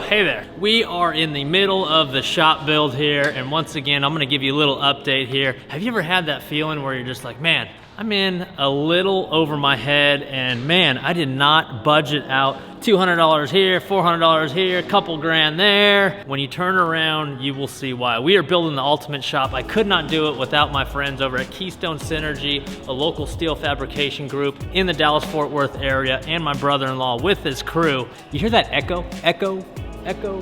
hey there. We are in the middle of the shop build here, and once again, I'm gonna give you a little update here. Have you ever had that feeling where you're just like, man, I'm in a little over my head, and man, I did not budget out $200 here, $400 here, a couple grand there. When you turn around, you will see why. We are building the ultimate shop. I could not do it without my friends over at Keystone Synergy, a local steel fabrication group in the Dallas-Fort Worth area, and my brother-in-law with his crew. You hear that echo? Echo, echo,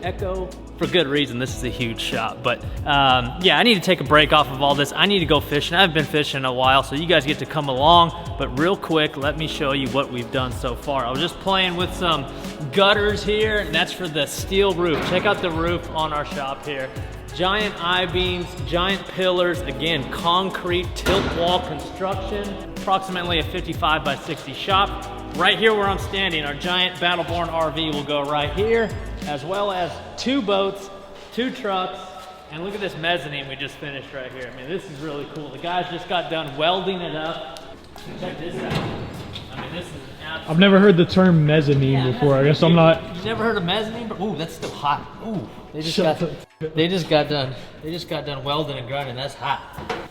echo. For good reason, this is a huge shop. But yeah, I need to take a break off of all this. I need to go fishing. I haven't been fishing in a while, so you guys get to come along. But real quick, let me show you what we've done so far. I was just playing with some gutters here, and that's for the steel roof. Check out the roof on our shop here. Giant I-beams, giant pillars, again, concrete tilt wall construction, approximately a 55 by 60 shop. Right here where I'm standing, our giant Battleborn RV will go right here, as well as 2 boats, 2 trucks, and look at this mezzanine we just finished right here. I mean, this is really cool. The guys just got done welding it up. Check this out. I mean, this is I've never heard the term mezzanine before. I guess I'm not. You never heard of mezzanine? But ooh, that's still hot. Ooh, they just got done welding and grinding. That's hot.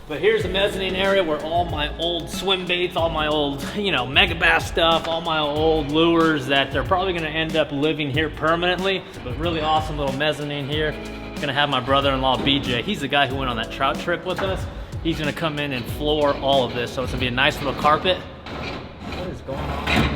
But here's the mezzanine area where all my old swim baits, all my old, you know, mega bass stuff, all my old lures that they're probably gonna end up living here permanently. But really awesome little mezzanine here. Gonna have my brother-in-law BJ. He's the guy who went on that trout trip with us. He's gonna come in and floor all of this. So it's gonna be a nice little carpet. What is going on here?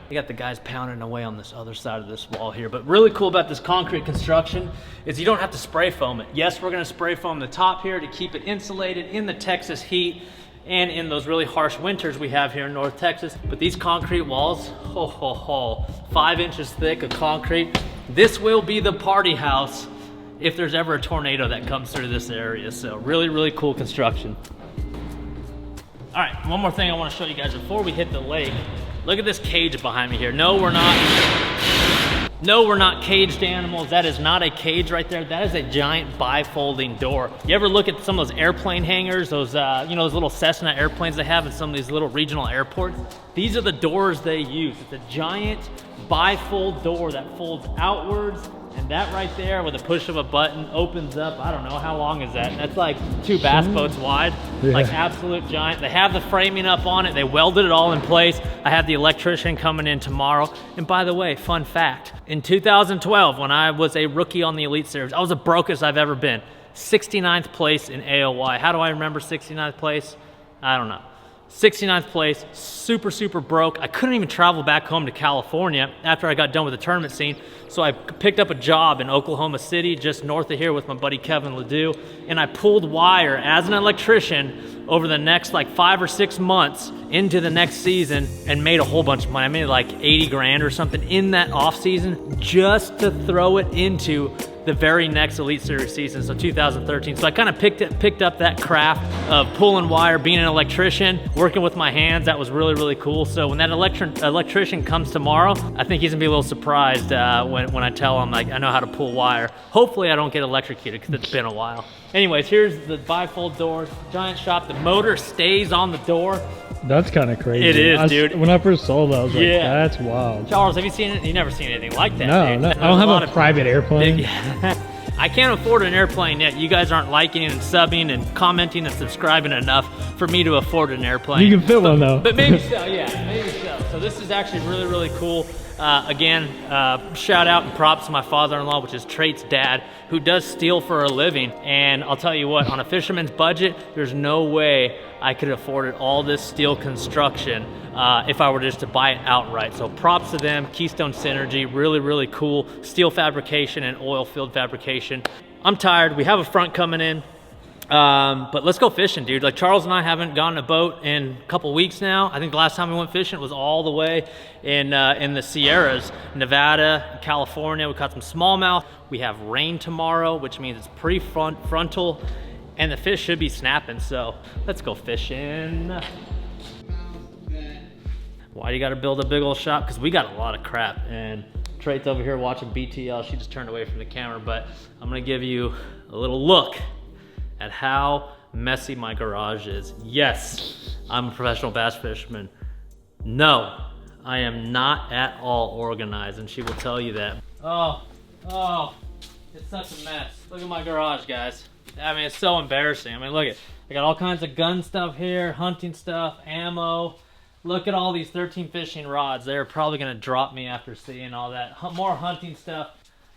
You got the guys pounding away on this other side of this wall here. But really cool about this concrete construction is you don't have to spray foam it. Yes, we're gonna spray foam the top here to keep it insulated in the Texas heat and in those really harsh winters we have here in North Texas. But these concrete walls, 5 inches thick of concrete. This will be the party house if there's ever a tornado that comes through this area. So really, really cool construction. All right, one more thing I wanna show you guys before we hit the lake. Look at this cage behind me here. No, we're not caged animals. That is not a cage right there. That is a giant bifolding door. You ever look at some of those airplane hangars, those, you know, those little Cessna airplanes they have in some of these little regional airports? These are the doors they use. It's a giant bifold door that folds outwards, and that right there with a push of a button opens up. I don't know, how long is that? That's like 2 bass boats wide, like absolute giant. They have the framing up on it. They welded it all in place. I have the electrician coming in tomorrow. And by the way, fun fact, in 2012, when I was a rookie on the Elite Series, I was the brokest I've ever been. 69th place in AOY. How do I remember 69th place? I don't know. 69th place, super, super broke. I couldn't even travel back home to California after I got done with the tournament scene. So I picked up a job in Oklahoma City, just north of here with my buddy Kevin Ledoux. And I pulled wire as an electrician over the next like 5 or 6 months into the next season and made a whole bunch of money. I made like 80 grand or something in that off season just to throw it into the very next Elite Series season, so 2013. So I kind of picked up that craft of pulling wire, being an electrician, working with my hands. That was really, really cool. So when that electrician comes tomorrow, I think he's gonna be a little surprised when I tell him, like, I know how to pull wire. Hopefully I don't get electrocuted because it's been a while. Anyways, here's the bifold doors, giant shop. The motor stays on the door. That's kind of crazy. It is, dude. When I first saw that, I was like, that's wild. Charles, have you seen it? You've never seen anything like that, No, dude. no. I don't have a private airplane. I can't afford an airplane yet. You guys aren't liking and subbing and commenting and subscribing enough for me to afford an airplane. You can fit one though. But maybe so, yeah, maybe so. So this is actually really, really cool. Again, shout out and props to my father-in-law, which is Trait's dad, who does steel for a living. And I'll tell you what, on a fisherman's budget, there's no way I could afford all this steel construction if I were just to buy it outright. So props to them, Keystone Synergy, really, really cool steel fabrication and oil field fabrication. I'm tired, we have a front coming in. But let's go fishing, dude. Like, Charles and I haven't gone a boat in a couple weeks now. I think the last time we went fishing was all the way in the Sierras, Nevada, California. We caught some smallmouth. We have rain tomorrow, which means it's pre-frontal, and the fish should be snapping. So let's go fishing. Why do you got to build a big old shop? Because we got a lot of crap. And Trait's over here watching BTL. She just turned away from the camera, but I'm gonna give you a little look at how messy my garage is. Yes, I'm a professional bass fisherman. No, I am not at all organized, and she will tell you that. Oh, it's such a mess. Look at my garage, guys. I mean, it's so embarrassing. I mean, look at, I got all kinds of gun stuff here, hunting stuff, ammo. Look at all these 13 fishing rods. They're probably gonna drop me after seeing all that. More hunting stuff,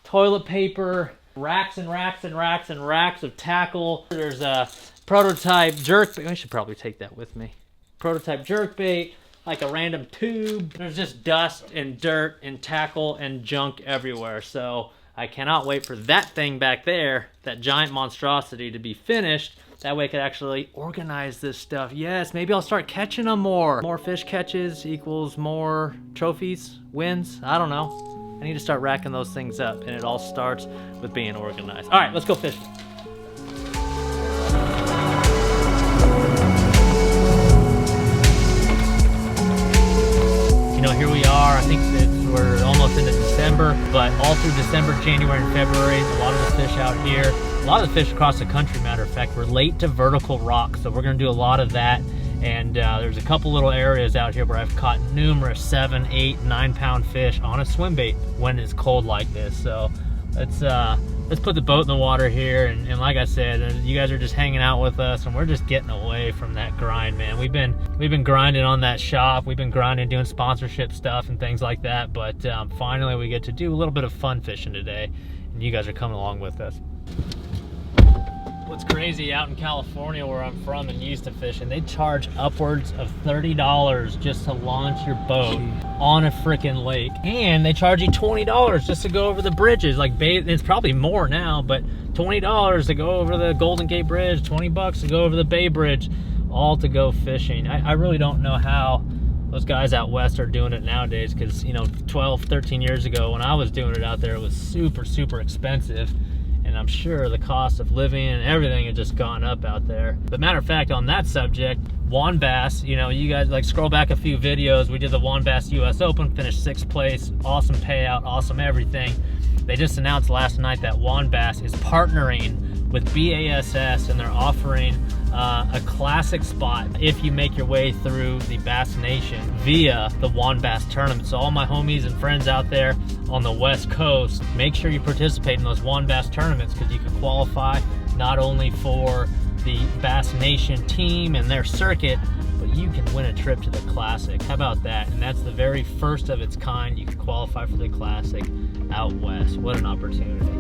toilet paper, racks and racks and racks and racks of tackle. There's a prototype jerkbait. I should probably take that with me. Prototype jerkbait, like a random tube. There's just dust and dirt and tackle and junk everywhere. So I cannot wait for that thing back there, that giant monstrosity, to be finished. That way I could actually organize this stuff. Yes, maybe I'll start catching them more. More fish catches equals more trophies, wins, I don't know. I need to start racking those things up, and it all starts with being organized. All right, let's go fishing. You know, here we are. I think we're almost into December, but all through December, January, and February, a lot of the fish out here, a lot of the fish across the country, matter of fact, relate to vertical rock. So we're gonna do a lot of that. And there's a couple little areas out here where I've caught numerous 7, 8, 9 pound fish on a swim bait when it's cold like this. So let's put the boat in the water here. And like I said, you guys are just hanging out with us, and we're just getting away from that grind, man. We've been grinding on that shop. We've been grinding, doing sponsorship stuff and things like that. But finally, we get to do a little bit of fun fishing today, and you guys are coming along with us. What's crazy, out in California where I'm from and used to fishing, they charge upwards of $30 just to launch your boat on a freaking lake, and they charge you $20 just to go over the bridges. Like, it's probably more now, but $20 to go over the Golden Gate Bridge, $20 to go over the Bay Bridge, all to go fishing. I really don't know how those guys out west are doing it nowadays, because, you know, 12, 13 years ago when I was doing it out there, it was super, super expensive. And I'm sure the cost of living and everything had just gone up out there. But matter of fact, on that subject, Juan Bass, you know, you guys like scroll back a few videos. We did the Juan Bass US Open, finished 6th place, awesome payout, awesome everything. They just announced last night that Juan Bass is partnering with BASS, and they're offering a classic spot if you make your way through the Bass Nation via the Juan Bass tournament. So all my homies and friends out there on the West Coast, make sure you participate in those Juan Bass tournaments, because you can qualify not only for the Bass Nation team and their circuit, but you can win a trip to the Classic. How about that? And that's the very first of its kind. You can qualify for the Classic out west. What an opportunity.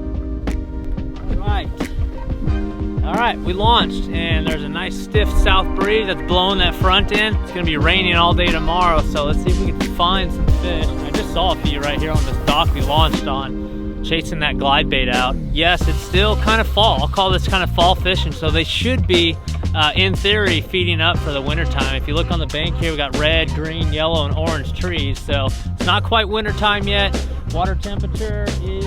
All right, we launched, and there's a nice stiff south breeze that's blowing that front in. It's gonna be raining all day tomorrow, so let's see if we can find some fish. I just saw a few right here on this dock we launched on, chasing that glide bait out. Yes, it's still kind of fall. I'll call this kind of fall fishing, so they should be, in theory, feeding up for the winter time. If you look on the bank here, we got red, green, yellow, and orange trees, so it's not quite winter time yet. Water temperature is,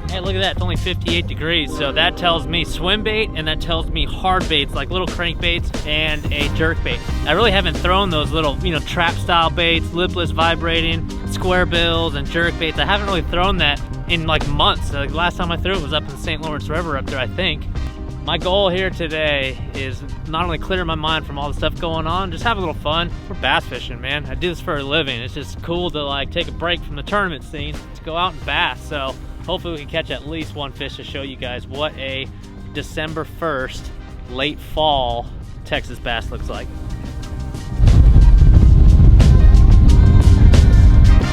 hey, look at that, it's only 58 degrees. So that tells me swim bait, and that tells me hard baits, like little crankbaits and a jerk bait. I really haven't thrown those little, you know, trap style baits, lipless vibrating, square bills, and jerk baits. I haven't really thrown that in like months. Like, last time I threw it was up in the St. Lawrence River up there, I think. My goal here today is not only clear my mind from all the stuff going on, just have a little fun. We're bass fishing, man. I do this for a living. It's just cool to like take a break from the tournament scene to go out and bass. So hopefully we can catch at least one fish to show you guys what a December 1st, late fall Texas bass looks like.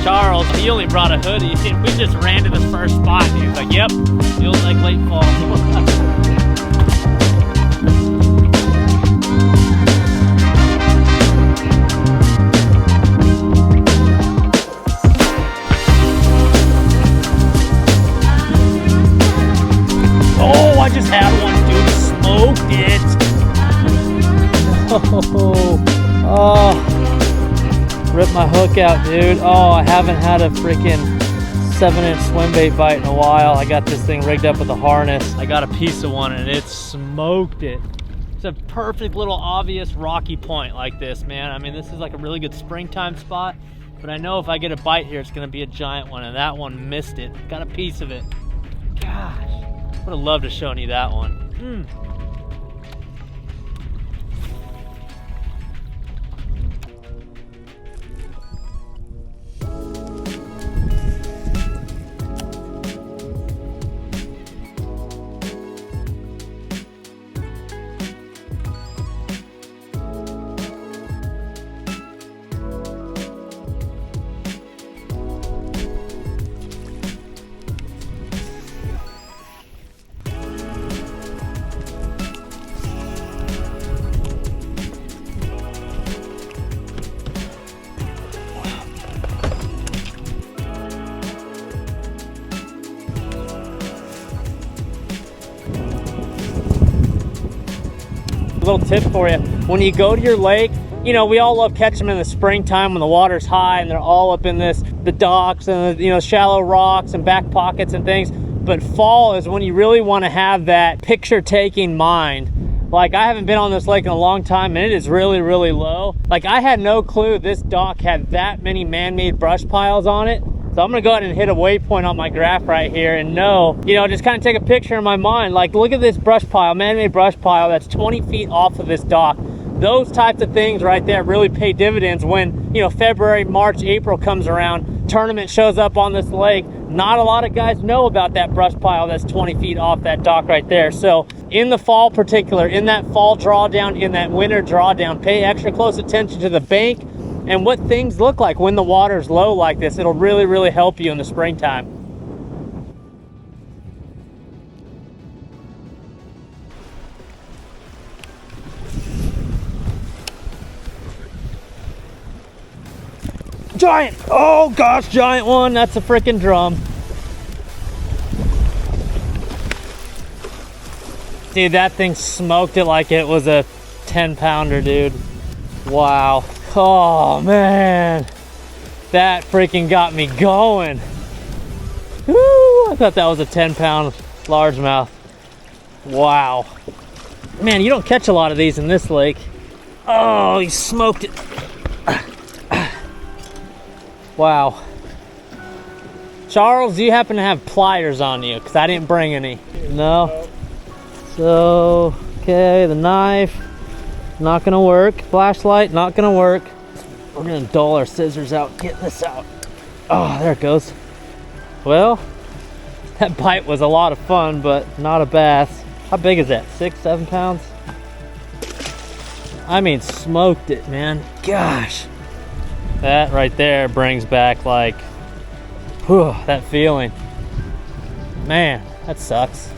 Charles, he only brought a hoodie. We just ran to the first spot, and he was like, yep, feels like late fall. Oh, I just had one, dude. Smoked it. Oh, ripped my hook out, dude. Oh, I haven't had a freaking 7-inch swim bait bite in a while. I got this thing rigged up with a harness. I got a piece of one, and it smoked it. It's a perfect little obvious rocky point like this, man. I mean, this is like a really good springtime spot, but I know if I get a bite here, it's gonna be a giant one, and that one missed it. Got a piece of it. Gosh. Would have loved to show you that one. little tip for you. When you go to your lake, you know, we all love catching them in the springtime when the water's high and they're all up in the docks and the, you know, shallow rocks and back pockets and things. But fall is when you really want to have that picture-taking mind. Like, I haven't been on this lake in a long time and it is really, really low. Like, I had no clue this dock had that many man-made brush piles on it. So I'm gonna go ahead and hit a waypoint on my graph right here and know, you know, just kind of take a picture in my mind. Like, look at this brush pile, man-made brush pile that's 20 feet off of this dock. Those types of things right there really pay dividends when, you know, February, March, April comes around, tournament shows up on this lake. Not a lot of guys know about that brush pile that's 20 feet off that dock right there. So in the fall particular, in that fall drawdown, in that winter drawdown, pay extra close attention to the bank and what things look like when the water's low like this. It'll really, really help you in the springtime. Giant! Oh gosh, giant one. That's a freaking drum. Dude, that thing smoked it like it was a 10-pounder, dude. Wow. Oh man, that freaking got me going. Woo! I thought that was a 10-pound largemouth. Wow. Man, you don't catch a lot of these in this lake. Oh, he smoked it. Wow. Charles, do you happen to have pliers on you? Because I didn't bring any. No? So, okay, the knife, not gonna work. Flashlight, not gonna work. We're gonna dull our scissors out, get this out. Oh, there it goes. Well, that bite was a lot of fun, but not a bass. How big is that, 6, 7 pounds? I mean, smoked it, man. Gosh. That right there brings back like, whew, that feeling. Man, that sucks.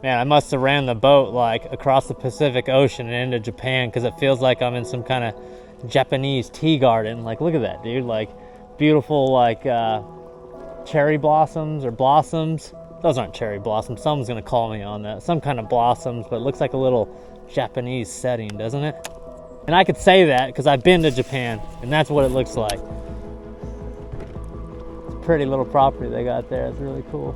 Man, I must have ran the boat like across the Pacific Ocean and into Japan because it feels like I'm in some kind of Japanese tea garden. Like, look at that, dude. Like, beautiful, like, cherry blossoms or blossoms. Those aren't cherry blossoms. Someone's going to call me on that. Some kind of blossoms, but it looks like a little Japanese setting, doesn't it? And I could say that because I've been to Japan, and that's what it looks like. It's a pretty little property they got there. It's really cool.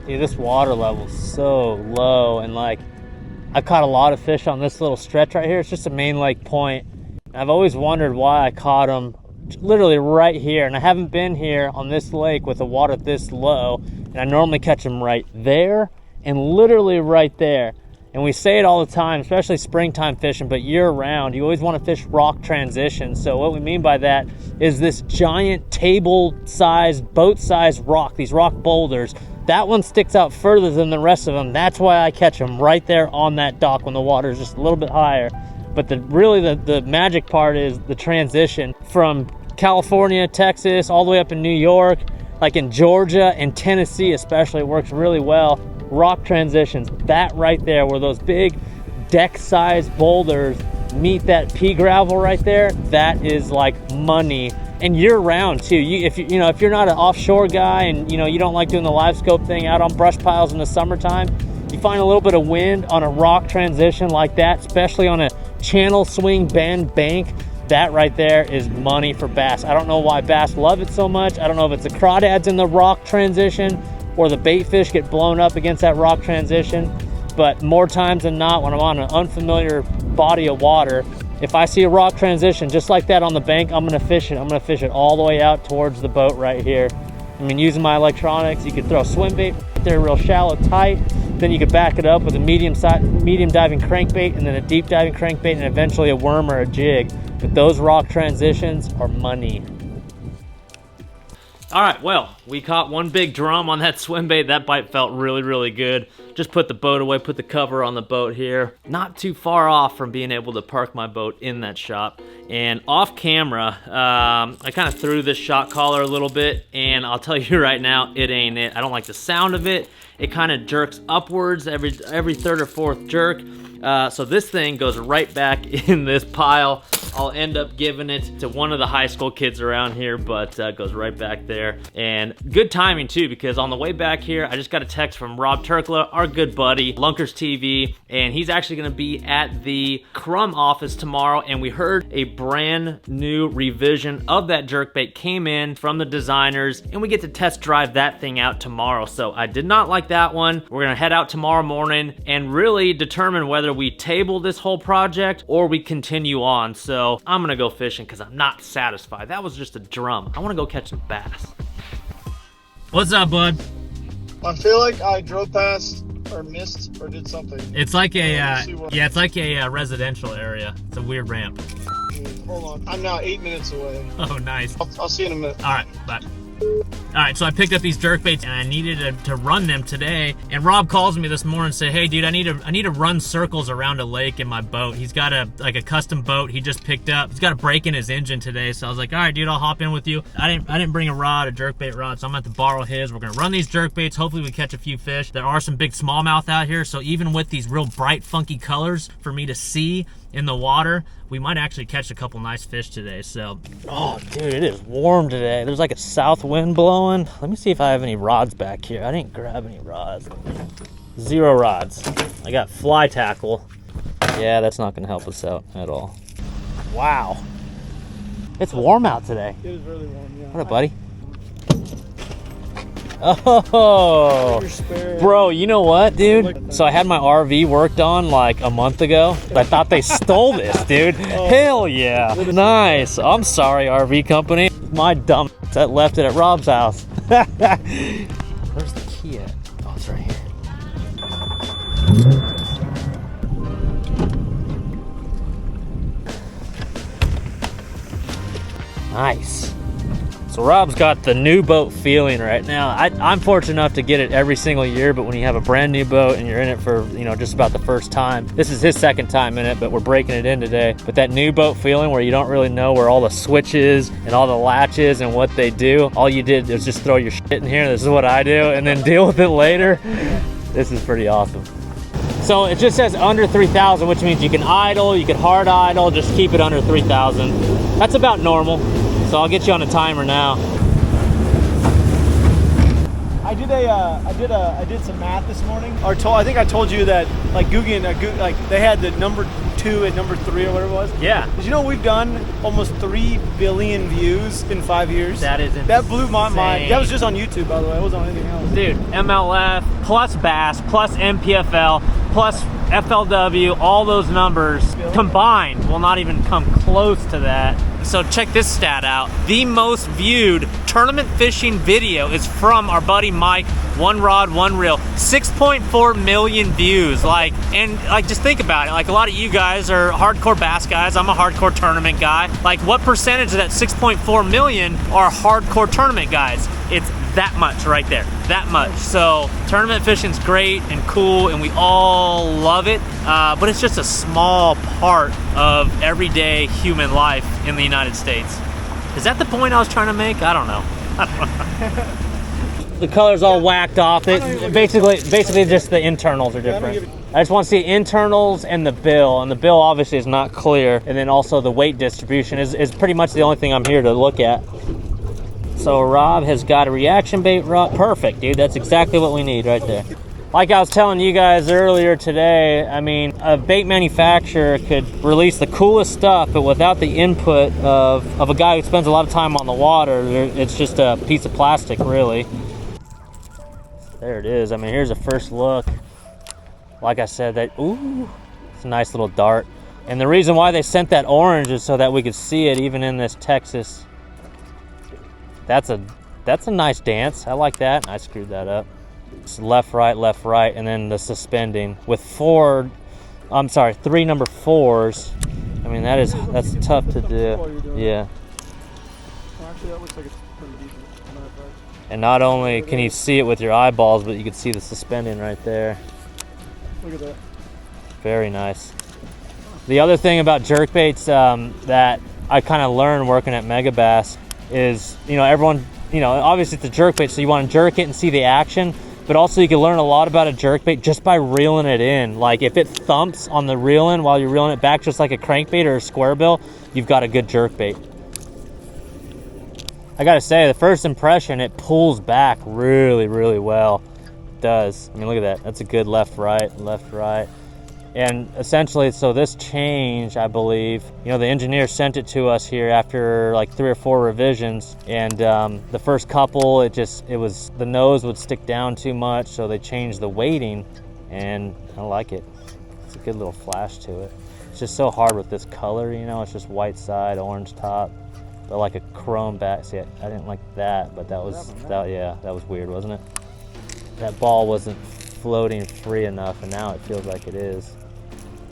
Dude, this water level is so low, and like, I caught a lot of fish on this little stretch right here. It's just a main lake point. I've always wondered why I caught them literally right here, and I haven't been here on this lake with the water this low, and I normally catch them right there and literally right there. And we say it all the time, especially springtime fishing, but year-round, you always want to fish rock transitions. So what we mean by that is this giant table-sized, boat-sized rock, these rock boulders. That one sticks out further than the rest of them. That's why I catch them right there on that dock when the water is just a little bit higher. But the magic part is the transition from California, Texas, all the way up in New York, like in Georgia and Tennessee especially, it works really well. Rock transitions, that right there where those big deck-sized boulders meet that pea gravel right there, that is like money. And year-round too. If you're not an offshore guy and you don't like doing the live scope thing out on brush piles in the summertime, you find a little bit of wind on a rock transition like that, especially on a channel swing bend bank, that right there is money for bass. I don't know why bass love it so much. I don't know if it's the crawdads in the rock transition or the bait fish get blown up against that rock transition, but more times than not, when I'm on an unfamiliar body of water, if I see a rock transition just like that on the bank, I'm gonna fish it. I'm gonna fish it all the way out towards the boat right here. I mean, using my electronics, you could throw a swim bait right there real shallow, tight. Then you could back it up with a medium diving crankbait and then a deep diving crankbait and eventually a worm or a jig. But those rock transitions are money. All right, well, we caught one big drum on that swim bait. That bite felt really, really good. Just put the boat away, put the cover on the boat here. Not too far off from being able to park my boat in that shop. And off camera, I kind of threw this shock collar a little bit, and I'll tell you right now, it ain't it. I don't like the sound of it. It kind of jerks upwards every third or fourth jerk. So this thing goes right back in this pile. I'll end up giving it to one of the high school kids around here, but goes right back there. And good timing too, because on the way back here, I just got a text from Rob Turkla, our good buddy, Lunkers TV, and he's actually gonna be at the Crumb office tomorrow, and we heard a brand new revision of that jerkbait came in from the designers, and we get to test drive that thing out tomorrow. So I did not like that one. We're gonna head out tomorrow morning and really determine whether we table this whole project or we continue on. So I'm gonna go fishing because I'm not satisfied. That was just a drum. I wanna go catch some bass. What's up, bud? I feel like I drove past or missed or did something. It's like it's like a residential area. It's a weird ramp. Hold on, I'm now 8 minutes away. Oh, nice. I'll see you in a minute. All right, bye. All right, so I picked up these jerkbaits and I needed to run them today. And Rob calls me this morning and say, "Hey, dude, I need to run circles around a lake in my boat." He's got a custom boat he just picked up. He's got a break in his engine today, so I was like, "All right, dude, I'll hop in with you." I didn't bring a jerkbait rod, so I'm gonna have to borrow his. We're gonna run these jerkbaits. Hopefully, we catch a few fish. There are some big smallmouth out here, so even with these real bright, funky colors for me to see in the water, we might actually catch a couple nice fish today. So, oh dude, it is warm today. There's like a south wind blowing. Let me see if I have any rods back here. I didn't grab any rods. 0 rods. I got fly tackle. Yeah, that's not gonna help us out at all. Wow, it's warm out today. It is really warm, yeah. What up, buddy? Oh, bro, you know what, dude? So I had my RV worked on like a month ago. I thought they stole this, dude. Hell yeah. Nice. I'm sorry, RV company. My dumb that left it at Rob's house. Where's the key at? Oh, it's right here. Nice. So Rob's got the new boat feeling right now. I'm fortunate enough to get it every single year, but when you have a brand new boat and you're in it for, you know, just about the first time, this is his second time in it, but we're breaking it in today. But that new boat feeling where you don't really know where all the switches and all the latches and what they do, all you did is just throw your shit in here, this is what I do, and then deal with it later. This is pretty awesome. So it just says under 3,000, which means you can idle, you can hard idle, just keep it under 3,000. That's about normal. So I'll get you on a timer now. I did some math this morning. I think I told you that like Googan, like they had the number 2 and number 3 or whatever it was. Yeah. Did you know we've done almost 3 billion views in 5 years? That is insane. That blew my mind. That was just on YouTube, by the way. It wasn't on anything else. Dude, MLF plus Bass plus MPFL plus FLW, all those numbers combined will not even come close to that. So check this stat out. The most viewed tournament fishing video is from our buddy Mike, One Rod, One Reel. 6.4 million views. Just think about it. Like, a lot of you guys are hardcore bass guys. I'm a hardcore tournament guy. Like, what percentage of that 6.4 million are hardcore tournament guys? It's that much right there. That much. So tournament fishing's great and cool, and we all love it. But it's just a small part of everyday human life in the United States. Is that the point I was trying to make? I don't know. The color's all whacked off. Basically just the internals are different. I just want to see internals and the bill obviously is not clear. And then also the weight distribution is pretty much the only thing I'm here to look at. So Rob has got a reaction bait rod. Perfect, dude. That's exactly what we need right there. Like I was telling you guys earlier today, I mean, a bait manufacturer could release the coolest stuff, but without the input of a guy who spends a lot of time on the water, it's just a piece of plastic, really. There it is. I mean, here's a first look. Like I said, ooh, it's a nice little dart. And the reason why they sent that orange is so that we could see it even in this Texas. That's a nice dance. I like that. I screwed that up. It's left, right, and then the suspending with 3 number 4s. I mean, that's tough to do. Yeah. Well, actually, that looks like it's pretty decent. And not only can you see it with your eyeballs, but you can see the suspending right there. Look at that. Very nice. The other thing about jerkbaits that I kind of learned working at Mega Bass is, you know, everyone, you know, obviously it's a jerkbait, so you want to jerk it and see the action, but also you can learn a lot about a jerkbait just by reeling it in. Like if it thumps on the reeling while you're reeling it back, just like a crankbait or a square bill, you've got a good jerkbait. I gotta say, the first impression, it pulls back really, really well. It does. I mean, look at that. That's a good left, right. And essentially, so this change, I believe, you know, the engineer sent it to us here after like 3 or 4 revisions, and the first couple, the nose would stick down too much, so they changed the weighting, and I like it. It's a good little flash to it. It's just so hard with this color, you know, it's just white side, orange top, but like a chrome back. See, I didn't like that, but that was weird, wasn't it? That ball wasn't floating free enough, and now it feels like it is.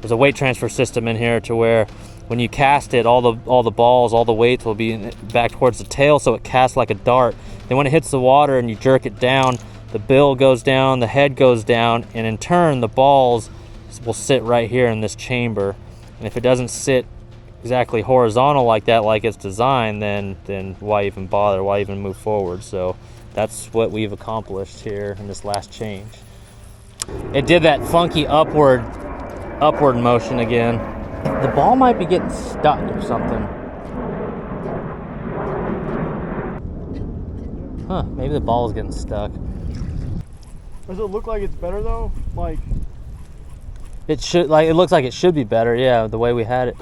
There's a weight transfer system in here to where when you cast it, all the balls, all the weights will be back towards the tail, so it casts like a dart. Then when it hits the water and you jerk it down, the bill goes down, the head goes down, and in turn the balls will sit right here in this chamber. And if it doesn't sit exactly horizontal like that, like it's designed, then why even bother? Why even move forward? So that's what we've accomplished here in this last change. It did that funky upward motion again. The ball might be getting stuck or something. Huh, maybe the ball is getting stuck. Does it look like it's better though? Like it looks like it should be better, yeah, the way we had it.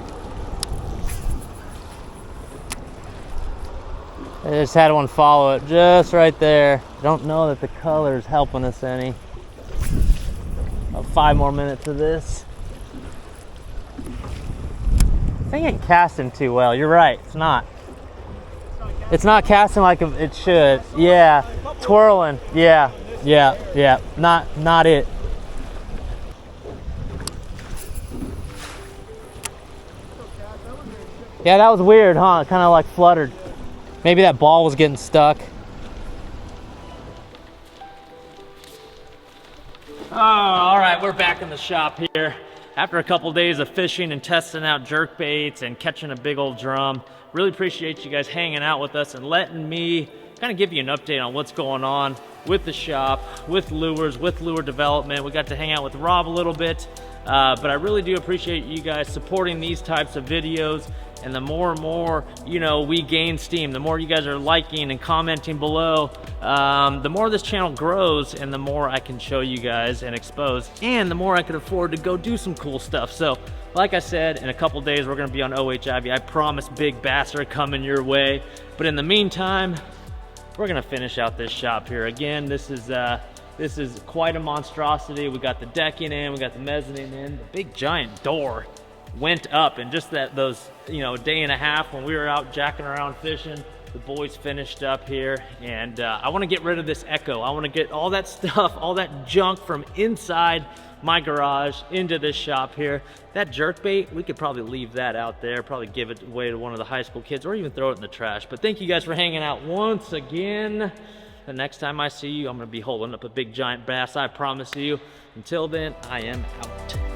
I just had one follow it just right there. Don't know that the color is helping us any. About 5 more minutes of this. I think it casting too well. You're right, it's not. It's not casting like it should. Yeah, twirling. Yeah. Not it. Yeah, that was weird, huh? It kind of like fluttered. Maybe that ball was getting stuck. Oh, all right, we're back in the shop here. After a couple days of fishing and testing out jerk baits and catching a big old drum, really appreciate you guys hanging out with us and letting me kind of give you an update on what's going on with the shop, with lures, with lure development. We got to hang out with Rob a little bit, but I really do appreciate you guys supporting these types of videos. And the more and more, you know, we gain steam, the more you guys are liking and commenting below, the more this channel grows, and the more I can show you guys and expose, and the more I can afford to go do some cool stuff. So, like I said, in a couple days, we're gonna be on OHIV. I promise big bass are coming your way. But in the meantime, we're gonna finish out this shop here. Again, this is quite a monstrosity. We got the decking in, we got the mezzanine in, the big giant door went up in just those, you know, day and a half when we were out jacking around fishing. The boys finished up here, and I want to get rid of this echo. I want to get all that stuff, all that junk from inside my garage into this shop here. That jerkbait, we could probably leave that out there, probably give it away to one of the high school kids, or even throw it in the trash. But thank you guys for hanging out once again. The next time I see you, I'm going to be holding up a big giant bass, I promise you. Until then, I am out.